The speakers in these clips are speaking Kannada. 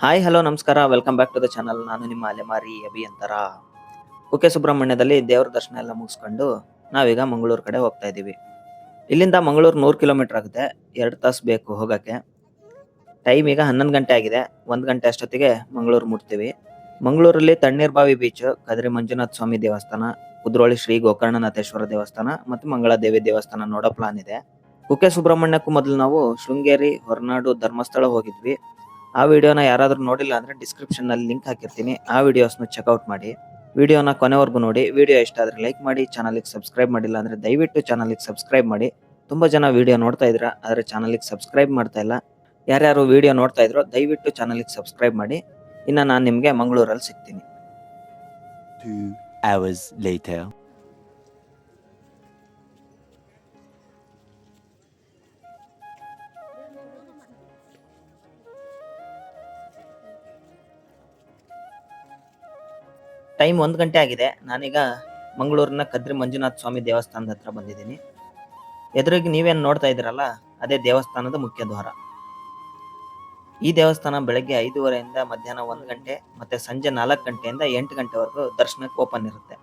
ಹಾಯ್ ಹಲೋ ನಮಸ್ಕಾರ welcome back to the channel. ನಾನು ನಿಮ್ಮ ಅಲೆಮಾರಿ ಅಭಿಯಂತರ. ಕುಕ್ಕೆ ಸುಬ್ರಹ್ಮಣ್ಯದಲ್ಲಿ ದೇವ್ರ ದರ್ಶನ ಎಲ್ಲ ಮುಗಿಸ್ಕೊಂಡು ನಾವೀಗ ಮಂಗಳೂರು ಕಡೆ ಹೋಗ್ತಾ ಇದ್ದೀವಿ. ಇಲ್ಲಿಂದ ಮಂಗಳೂರು 100 ಕಿಲೋಮೀಟರ್ ಆಗುತ್ತೆ. 2 ತಾಸು ಬೇಕು ಹೋಗಕ್ಕೆ. ಟೈಮ್ ಈಗ 11 ಗಂಟೆ ಆಗಿದೆ. 1 ಗಂಟೆ ಅಷ್ಟೊತ್ತಿಗೆ ಮಂಗಳೂರು ಮುಟ್ತೀವಿ. ಮಂಗಳೂರಲ್ಲಿ ತಣ್ಣೀರ್ಬಾವಿ ಬೀಚ್, ಕದ್ರಿ ಮಂಜುನಾಥ ಸ್ವಾಮಿ ದೇವಸ್ಥಾನ, ಕುದ್ರೋಳಿ ಶ್ರೀ ಗೋಕರ್ಣನಾಥೇಶ್ವರ ದೇವಸ್ಥಾನ ಮತ್ತು ಮಂಗಳಾದೇವಿ ದೇವಸ್ಥಾನ ನೋಡೋ ಪ್ಲಾನ್ ಇದೆ. ಕುಕ್ಕೆ ಸುಬ್ರಹ್ಮಣ್ಯಕ್ಕೂ ಮೊದಲು ನಾವು ಶೃಂಗೇರಿ, ಹೊರನಾಡು, ಧರ್ಮಸ್ಥಳ ಹೋಗಿದ್ವಿ. ಆ ವಿಡಿಯೋನ ಯಾರಾದ್ರೂ ನೋಡಿಲ್ಲ ಅಂದ್ರೆ ಡಿಸ್ಕ್ರಿಪ್ಷನ್ ನಲ್ಲಿ ಲಿಂಕ್ ಹಾಕಿರ್ತೀನಿ. ಆ ವಿಡಿಯೋಸ್ನ ಚೆಕ್ಔಟ್ ಮಾಡಿ. ವಿಡಿಯೋನ ಕೊನೆವರೆಗೂ ನೋಡಿ. ವಿಡಿಯೋ ಇಷ್ಟ ಆದ್ರೆ ಲೈಕ್ ಮಾಡಿ. ಚಾನಲ್ಗೆ ಸಬ್ಸ್ಕ್ರೈಬ್ ಮಾಡಿಲ್ಲ ಅಂದ್ರೆ ದಯವಿಟ್ಟು ಚಾನಲ್ಗೆ ಸಬ್ಸ್ಕ್ರೈಬ್ ಮಾಡಿ. ತುಂಬಾ ಜನ ವಿಡಿಯೋ ನೋಡ್ತಾ ಇದ್ರ ಆದ್ರೆ ಚಾನಲ್ಗೆ ಸಬ್ಸ್ಕ್ರೈಬ್ ಮಾಡ್ತಾ ಇಲ್ಲ. ಯಾರ್ಯಾರು ವಿಡಿಯೋ ನೋಡ್ತಾ ಇದ್ರೋ ದಯವಿಟ್ಟು ಚಾನಲ್ಗೆ ಸಬ್ಸ್ಕ್ರೈಬ್ ಮಾಡಿ. ಇನ್ನ ನಾನು ನಿಮ್ಗೆ ಮಂಗಳೂರಲ್ಲಿ ಸಿಗ್ತೀನಿ. 2 hours later. ಟೈಮ್ 1 ಗಂಟೆ ಆಗಿದೆ. ನಾನೀಗ ಮಂಗಳೂರಿನ ಕದ್ರಿ ಮಂಜುನಾಥ ಸ್ವಾಮಿ ದೇವಸ್ಥಾನದ ಹತ್ರ ಬಂದಿದ್ದೀನಿ. ಎದುರಿಗೆ ನೀವೇನ್ ನೋಡ್ತಾ ಇದ್ದೀರಲ್ಲ, ಅದೇ ದೇವಸ್ಥಾನದ ಮುಖ್ಯ ದ್ವಾರ. ಈ ದೇವಸ್ಥಾನ ಬೆಳಗ್ಗೆ 5:30 ಮಧ್ಯಾಹ್ನ 1 ಗಂಟೆ ಮತ್ತೆ ಸಂಜೆ 4 ಗಂಟೆಯಿಂದ 8 ಗಂಟೆವರೆಗೂ ದರ್ಶನಕ್ಕೆ ಓಪನ್ ಇರುತ್ತೆ.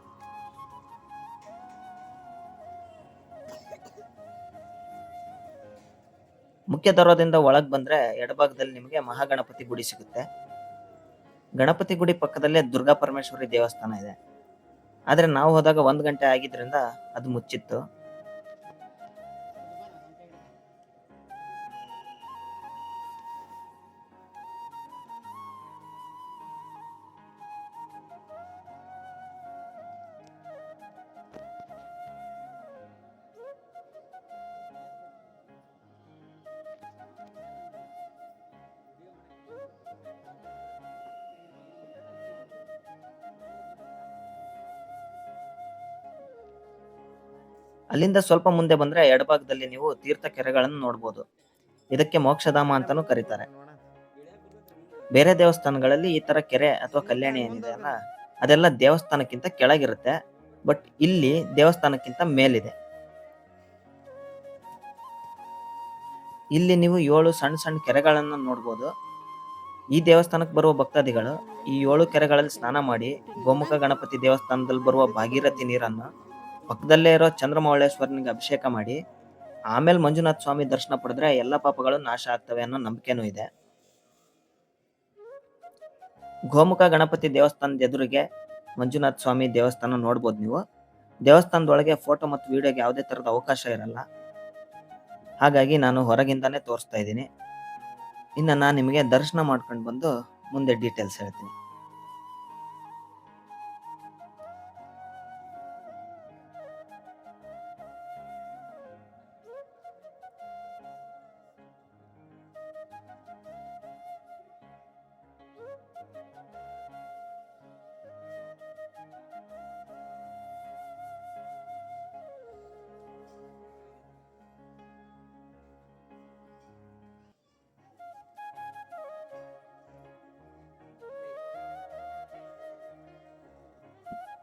ಮುಖ್ಯ ದ್ವಾರದಿಂದ ಒಳಗ್ ಬಂದ್ರೆ ಎಡಭಾಗದಲ್ಲಿ ನಿಮಗೆ ಮಹಾಗಣಪತಿ ಗುಡಿ ಸಿಗುತ್ತೆ. ಗಣಪತಿ ಗುಡಿ ಪಕ್ಕದಲ್ಲೇ ದುರ್ಗಾ ಪರಮೇಶ್ವರಿ ದೇವಸ್ಥಾನ ಇದೆ. ಆದ್ರೆ ನಾವು ಹೋದಾಗ 1 ಗಂಟೆ ಆಗಿದ್ರಿಂದ ಅದು ಮುಚ್ಚಿತ್ತು. ಅಲ್ಲಿಂದ ಸ್ವಲ್ಪ ಮುಂದೆ ಬಂದ್ರೆ ಎಡಭಾಗದಲ್ಲಿ ನೀವು ತೀರ್ಥ ಕೆರೆಗಳನ್ನು ನೋಡಬಹುದು. ಇದಕ್ಕೆ ಮೋಕ್ಷಧಾಮ ಅಂತಾನೂ ಕರೀತಾರೆ. ಬೇರೆ ದೇವಸ್ಥಾನಗಳಲ್ಲಿ ಈ ತರ ಕೆರೆ ಅಥವಾ ಕಲ್ಯಾಣಿ ಏನಿದೆ ಅಲ್ಲ, ಅದೆಲ್ಲ ದೇವಸ್ಥಾನಕ್ಕಿಂತ ಕೆಳಗಿರುತ್ತೆ. ಬಟ್ ಇಲ್ಲಿ ದೇವಸ್ಥಾನಕ್ಕಿಂತ ಮೇಲಿದೆ. ಇಲ್ಲಿ ನೀವು 7 ಸಣ್ಣ ಸಣ್ಣ ಕೆರೆಗಳನ್ನ ನೋಡ್ಬೋದು. ಈ ದೇವಸ್ಥಾನಕ್ಕೆ ಬರುವ ಭಕ್ತಾದಿಗಳು ಈ 7 ಕೆರೆಗಳಲ್ಲಿ ಸ್ನಾನ ಮಾಡಿ ಗೋಮುಖ ಗಣಪತಿ ದೇವಸ್ಥಾನದಲ್ಲಿ ಬರುವ ಭಾಗೀರಥಿ ನೀರನ್ನ ಪಕ್ಕದಲ್ಲೇ ಇರೋ ಚಂದ್ರಮೌಳೇಶ್ವರನಿಗೆ ಅಭಿಷೇಕ ಮಾಡಿ ಆಮೇಲೆ ಮಂಜುನಾಥ ಸ್ವಾಮಿ ದರ್ಶನ ಪಡೆದ್ರೆ ಎಲ್ಲ ಪಾಪಗಳು ನಾಶ ಆಗ್ತವೆ ಅನ್ನೋ ನಂಬಿಕೆನೂ ಇದೆ. ಗೋಮುಖ ಗಣಪತಿ ದೇವಸ್ಥಾನದ ಎದುರಿಗೆ ಮಂಜುನಾಥ ಸ್ವಾಮಿ ದೇವಸ್ಥಾನ ನೋಡ್ಬೋದು ನೀವು. ದೇವಸ್ಥಾನದೊಳಗೆ ಫೋಟೋ ಮತ್ತು ವಿಡಿಯೋಗೆ ಯಾವುದೇ ತರದ ಅವಕಾಶ ಇರಲ್ಲ. ಹಾಗಾಗಿ ನಾನು ಹೊರಗಿಂದಾನೇ ತೋರಿಸ್ತಾ ಇದ್ದೀನಿ. ಇನ್ನು ನಾನು ನಿಮಗೆ ದರ್ಶನ ಮಾಡ್ಕೊಂಡು ಬಂದು ಮುಂದೆ ಡೀಟೇಲ್ಸ್ ಹೇಳ್ತೀನಿ.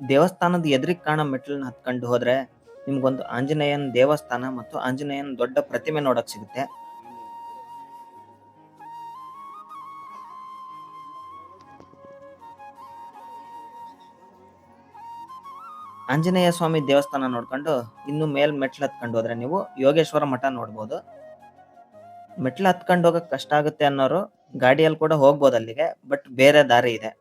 ದೇವಸ್ಥಾನದ ಎದುರಿಗೆ ಕಾಣೋ ಮೆಟ್ಲನ್ನ ಹತ್ಕೊಂಡು ಹೋದ್ರೆ ನಿಮ್ಗೊಂದು ಆಂಜನೇಯನ್ ದೇವಸ್ಥಾನ ಮತ್ತು ಆಂಜನೇಯನ್ ದೊಡ್ಡ ಪ್ರತಿಮೆ ನೋಡಕ್ ಸಿಗುತ್ತೆ. ಆಂಜನೇಯ ಸ್ವಾಮಿ ದೇವಸ್ಥಾನ ನೋಡ್ಕೊಂಡು ಇನ್ನು ಮೇಲ್ ಮೆಟ್ಲು ಹತ್ಕೊಂಡು ಹೋದ್ರೆ ನೀವು ಯೋಗೇಶ್ವರ ಮಠ ನೋಡ್ಬೋದು. ಮೆಟ್ಲು ಹತ್ಕೊಂಡು ಹೋಗಕ್ ಕಷ್ಟ ಆಗುತ್ತೆ ಅನ್ನೋರು ಗಾಡಿಯಲ್ಲಿ ಕೂಡ ಹೋಗ್ಬೋದು ಅಲ್ಲಿಗೆ. ಬಟ್ ಬೇರೆ ದಾರಿ ಇದೆ.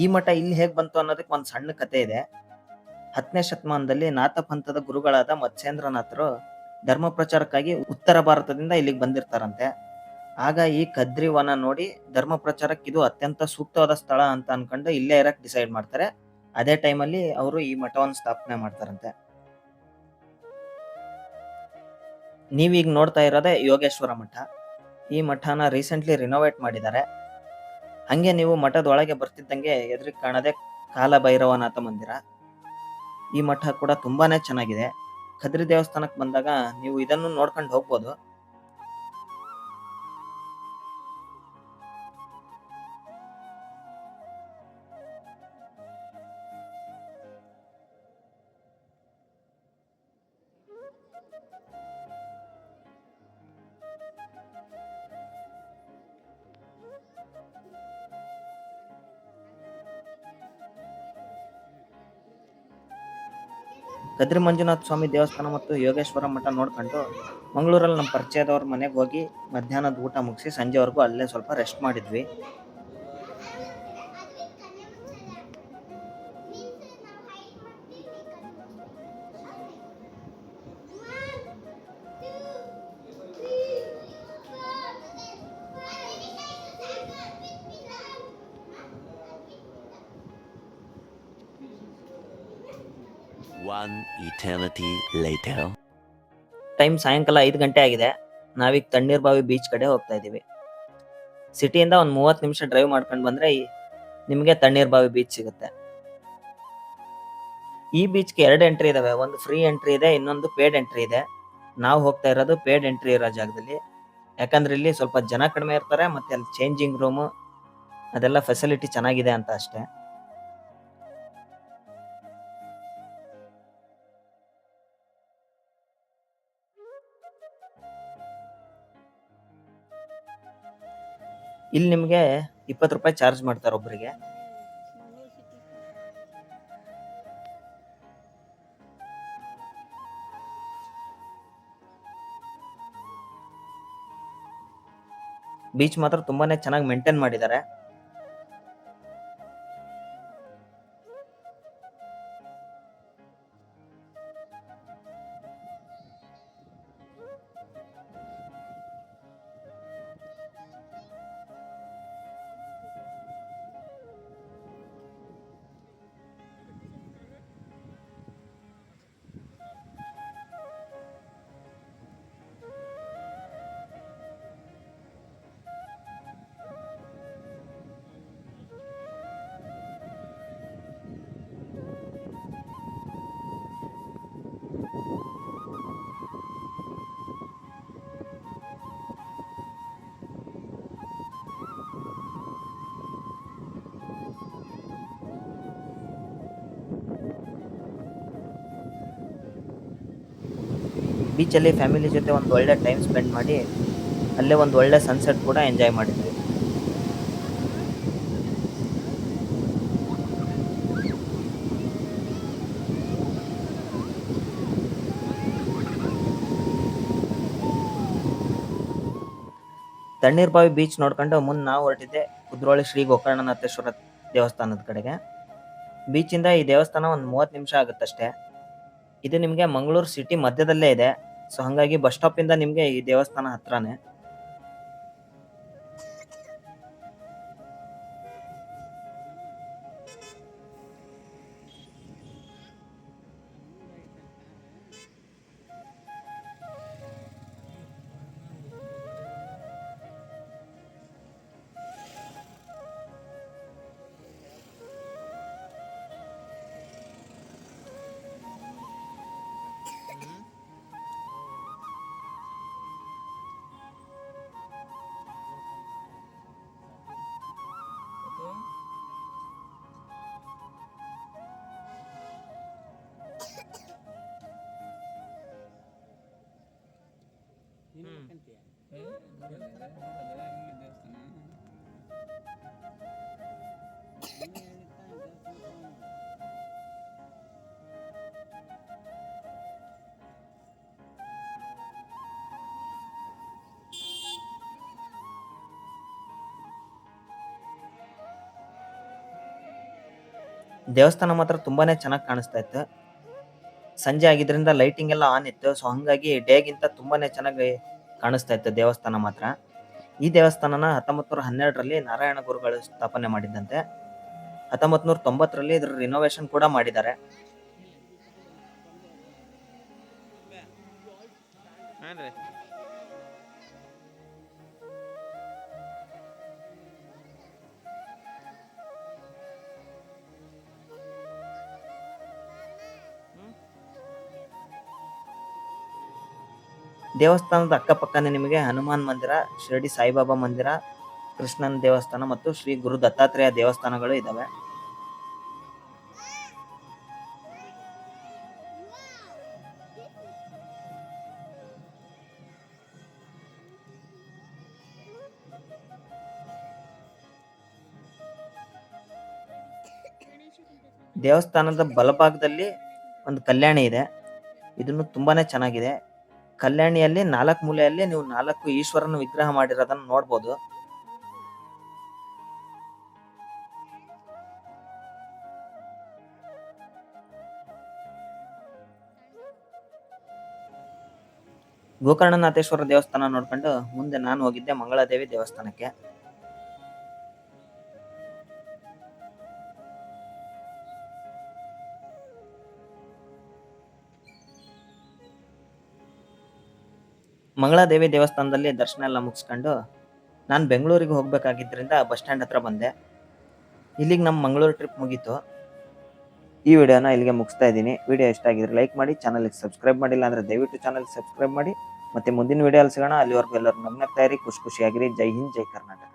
ಈ ಮಠ ಇಲ್ಲಿ ಹೇಗ್ ಬಂತು ಅನ್ನೋದಕ್ಕೆ ಒಂದ್ ಸಣ್ಣ ಕತೆ ಇದೆ. 10ನೇ ಶತಮಾನದಲ್ಲಿ ನಾಥ ಪಂಥದ ಗುರುಗಳಾದ ಮತ್ಸ್ಯೇಂದ್ರನಾಥರು ಧರ್ಮ ಪ್ರಚಾರಕ್ಕಾಗಿ ಉತ್ತರ ಭಾರತದಿಂದ ಇಲ್ಲಿಗೆ ಬಂದಿರ್ತಾರಂತೆ. ಆಗ ಈ ಕದ್ರಿ ವನ ನೋಡಿ ಧರ್ಮ ಪ್ರಚಾರಕ್ಕೆ ಇದು ಅತ್ಯಂತ ಸೂಕ್ತವಾದ ಸ್ಥಳ ಅಂತ ಅನ್ಕೊಂಡು ಇಲ್ಲೇ ಇರಕ್ ಡಿಸೈಡ್ ಮಾಡ್ತಾರೆ. ಅದೇ ಟೈಮಲ್ಲಿ ಅವರು ಈ ಮಠವನ್ನು ಸ್ಥಾಪನೆ ಮಾಡ್ತಾರಂತೆ. ನೀವೀಗ ನೋಡ್ತಾ ಇರೋದೇ ಯೋಗೇಶ್ವರ ಮಠ. ಈ ಮಠನ ರೀಸೆಂಟ್ಲಿ ರಿನೋವೇಟ್ ಮಾಡಿದ್ದಾರೆ. ಹಂಗೆ ನೀವು ಮಠದ ಒಳಗೆ ಬರ್ತಿದ್ದಂಗೆ ಎದುರಿಗೆ ಕಾಣದೆ ಕಾಲಭೈರವನಾಥ ಮಂದಿರ. ಈ ಮಠ ಕೂಡ ತುಂಬಾನೇ ಚೆನ್ನಾಗಿದೆ. ಕದ್ರಿ ದೇವಸ್ಥಾನಕ್ಕೆ ಬಂದಾಗ ನೀವು ಇದನ್ನು ನೋಡ್ಕೊಂಡು ಹೋಗ್ಬೋದು. ಕದ್ರಿ ಮಂಜುನಾಥ ಸ್ವಾಮಿ ದೇವಸ್ಥಾನ ಮತ್ತು ಯೋಗೇಶ್ವರ ಮಠ ನೋಡ್ಕೊಂಡು ಮಂಗಳೂರಲ್ಲಿ ನಮ್ಮ ಪರಿಚಯದವ್ರ ಮನೆಗೆ ಹೋಗಿ ಮಧ್ಯಾಹ್ನದ ಊಟ ಮುಗಿಸಿ ಸಂಜೆವರೆಗೂ ಅಲ್ಲೇ ಸ್ವಲ್ಪ ರೆಸ್ಟ್ ಮಾಡಿದ್ವಿ. One eternity later. ಟೈಮ್ ಸಾಯಂಕಾಲ 5 ಗಂಟೆ ಆಗಿದೆ. ನಾವೀಗ ತಣ್ಣೀರ್ಬಾವಿ ಬೀಚ್ ಕಡೆ ಹೋಗ್ತಾ ಇದ್ದೀವಿ. ಸಿಟಿಯಿಂದ ಒಂದು 30 ನಿಮಿಷ ಡ್ರೈವ್ ಮಾಡ್ಕೊಂಡು ಬಂದ್ರೆ ನಿಮಗೆ ತಣ್ಣೀರ್ಬಾವಿ ಬೀಚ್ ಸಿಗುತ್ತೆ. ಈ ಬೀಚ್ಗೆ 2 ಎಂಟ್ರಿ ಇದಾವೆ. ಒಂದು ಫ್ರೀ ಎಂಟ್ರಿ ಇದೆ, ಇನ್ನೊಂದು ಪೇಡ್ ಎಂಟ್ರಿ ಇದೆ. ನಾವು ಹೋಗ್ತಾ ಇರೋದು ಪೇಡ್ ಎಂಟ್ರಿ ಇರೋ ಜಾಗದಲ್ಲಿ. ಯಾಕಂದ್ರೆ ಇಲ್ಲಿ ಸ್ವಲ್ಪ ಜನ ಕಡಿಮೆ ಇರ್ತಾರೆ, ಮತ್ತೆ ಅಲ್ಲಿ ಚೇಂಜಿಂಗ್ ರೂಮು ಅದೆಲ್ಲ ಫೆಸಿಲಿಟಿ ಚೆನ್ನಾಗಿದೆ ಅಂತ ಅಷ್ಟೇ. ಇಲ್ಲಿ ನಿಮಗೆ 20 ರೂಪಾಯಿ ಚಾರ್ಜ್ ಮಾಡ್ತಾರೆ ಒಬ್ಬರಿಗೆ. ಬೀಚ್ ಮಾತ್ರ ತುಂಬಾನೇ ಚೆನ್ನಾಗಿ ಮೇಂಟೈನ್ ಮಾಡಿದ್ದಾರೆ. ಬೀಚಲ್ಲಿ ಫ್ಯಾಮಿಲಿ ಜೊತೆ ಒಂದು ಒಳ್ಳೆ ಟೈಮ್ ಸ್ಪೆಂಡ್ ಮಾಡಿ ಅಲ್ಲೇ ಒಂದು ಒಳ್ಳೆ ಸನ್ಸೆಟ್ ಕೂಡ ಎಂಜಾಯ್ ಮಾಡಿದ್ವಿ. ತಣ್ಣೀರ್ಬಾವಿ ಬೀಚ್ ನೋಡ್ಕೊಂಡು ಮುಂದೆ ನಾವು ಹೊರಟಿದ್ದೆ ಕುದ್ರೋಳಿ ಶ್ರೀ ಗೋಕರ್ಣನಾಥೇಶ್ವರ ದೇವಸ್ಥಾನದ ಕಡೆಗೆ. ಬೀಚಿಂದ ಈ ದೇವಸ್ಥಾನ ಒಂದು 30 ನಿಮಿಷ ಆಗುತ್ತಷ್ಟೇ. ಇದು ನಿಮಗೆ ಮಂಗಳೂರು ಸಿಟಿ ಮಧ್ಯದಲ್ಲೇ ಇದೆ. ಸೊ ಹಂಗಾಗಿ ಬಸ್ ಸ್ಟಾಪ್ ಇಂದ ನಿಮಗೆ ಈ ದೇವಸ್ಥಾನ ಹತ್ರನೇ. ದೇವಸ್ಥಾನ ಮಾತ್ರ ತುಂಬಾನೇ ಚೆನ್ನಾಗಿ ಕಾಣಿಸ್ತಾ ಇತ್ತು. ಸಂಜೆ ಆಗಿದ್ರಿಂದ ಲೈಟಿಂಗ್ ಎಲ್ಲ ಆನ್ ಇತ್ತು. ಸೊ ಹಂಗಾಗಿ ಡೇಗಿಂತ ತುಂಬಾನೇ ಚೆನ್ನಾಗಿ ಕಾಣಿಸ್ತಾ ಇತ್ತು ದೇವಸ್ಥಾನ ಮಾತ್ರ. ಈ ದೇವಸ್ಥಾನನ 1912ರಲ್ಲಿ ನಾರಾಯಣ ಗುರುಗಳು ಸ್ಥಾಪನೆ ಮಾಡಿದ್ದಂತೆ. 1990ರಲ್ಲಿ ಇದ್ರ ರಿನೋವೇಷನ್ ಕೂಡ ಮಾಡಿದ್ದಾರೆ. ದೇವಸ್ಥಾನದ ಅಕ್ಕಪಕ್ಕನೇ ನಿಮಗೆ ಹನುಮಾನ್ ಮಂದಿರ, ಶಿರಡಿ ಸಾಯಿಬಾಬಾ ಮಂದಿರ, ಕೃಷ್ಣನ ದೇವಸ್ಥಾನ ಮತ್ತು ಶ್ರೀ ಗುರು ದತ್ತಾತ್ರೇಯ ದೇವಸ್ಥಾನಗಳು ಇದಾವೆ. ದೇವಸ್ಥಾನದ ಬಲಭಾಗದಲ್ಲಿ ಒಂದು ಕಲ್ಯಾಣಿ ಇದೆ. ಇದನ್ನು ತುಂಬಾನೇ ಚೆನ್ನಾಗಿದೆ. ಕಲ್ಯಾಣಿಯಲ್ಲಿ 4 ಮೂಲೆಯಲ್ಲಿ ನೀವು 4 ಈಶ್ವರನ ವಿಗ್ರಹ ಮಾಡಿರೋದನ್ನ ನೋಡ್ಬೋದು. ಗೋಕರ್ಣನಾಥೇಶ್ವರ ದೇವಸ್ಥಾನ ನೋಡ್ಕೊಂಡು ಮುಂದೆ ನಾನು ಹೋಗಿದ್ದೆ ಮಂಗಳಾದೇವಿ ದೇವಸ್ಥಾನಕ್ಕೆ. ಮಂಗಳಾದೇವಿ ದೇವಸ್ಥಾನದಲ್ಲಿ ದರ್ಶನ ಎಲ್ಲ ಮುಗಿಸ್ಕೊಂಡು ನಾನು ಬೆಂಗಳೂರಿಗೆ ಹೋಗ್ಬೇಕಾಗಿದ್ದರಿಂದ ಬಸ್ ಸ್ಟ್ಯಾಂಡ್ ಹತ್ರ ಬಂದೆ. ಇಲ್ಲಿಗೆ ನಮ್ಮ ಮಂಗಳೂರು ಟ್ರಿಪ್ ಮುಗೀತು. ಈ ವಿಡಿಯೋನ ಇಲ್ಲಿಗೆ ಮುಗಿಸ್ತಾ ಇದ್ದೀನಿ. ವಿಡಿಯೋ ಇಷ್ಟ ಆಗಿದ್ರೆ ಲೈಕ್ ಮಾಡಿ, ಚಾನಲ್ಗೆ ಸಬ್ಸ್ಕ್ರೈಬ್ ಮಾಡಿಲ್ಲ ಅಂದ್ರೆ ದಯವಿಟ್ಟು ಚಾನಲ್ ಸಬ್ಸ್ಕ್ರೈಬ್ ಮಾಡಿ. ಮತ್ತೆ ಮುಂದಿನ ವಿಡಿಯೋ ಅಲ್ಲಿ ಸಿಗೋಣ. ಅಲ್ಲಿವರೆಗೂ ಎಲ್ಲರೂ ನಗ್ನಗ್ತಾ ಇರಿ, ಖುಷಿಯಾಗಿರಿ. ಜೈ ಹಿಂದ್, ಜೈ ಕರ್ನಾಟಕ.